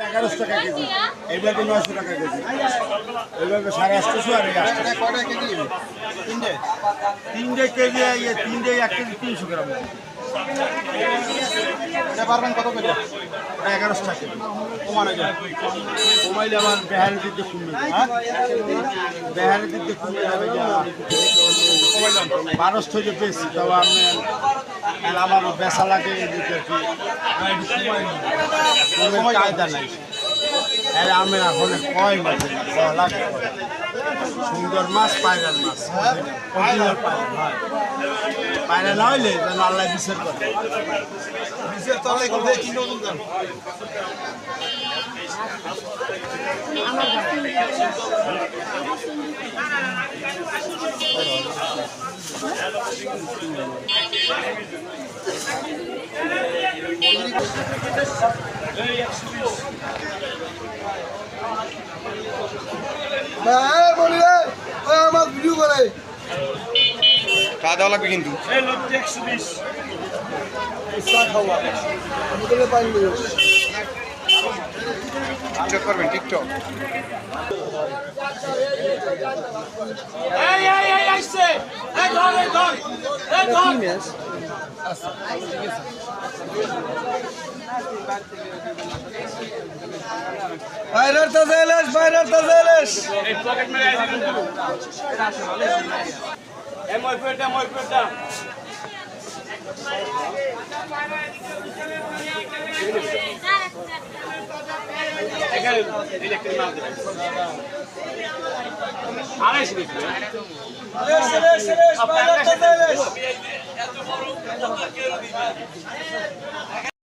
1100 টাকা কেজি, এইভাবে 900 টাকা কেজি, এইভাবে 850 আর কয়টা কেজি? তিনটে কেজি, তিনটে 1 কেজি 300 গ্রাম। এটা পারবেন কত করে? 1100 টাকা কমানো যায়, কমাইলে আমার বেহারের দিকে কমবে, বেহারের দিকে কমে যাবে। 1200 থেকে বেশি, তবে আমি আমারও বেচা লাগে এদিকে আর কি কায়দা নাই। আমি এখন কয় মাছ লাগে, সুন্দর মাছ, পায়রার মাছ, পায়রা না হইলে যেন আল্লাহ বিচার করে। বিচার চলে খাওয়া দাওয়া লাগবে কিন্তু টিকটক করবেন, টিকটক। বাইরের তাজেলেশ, বাইরের তাজেলেশ। এই পকেট মেরে আইছে কিন্তু এই মইফেটা এখানে ইলেকট্রিক মাল দেবে আড়াইশো দিচ্ছে। বাইরের তাজেলেশ।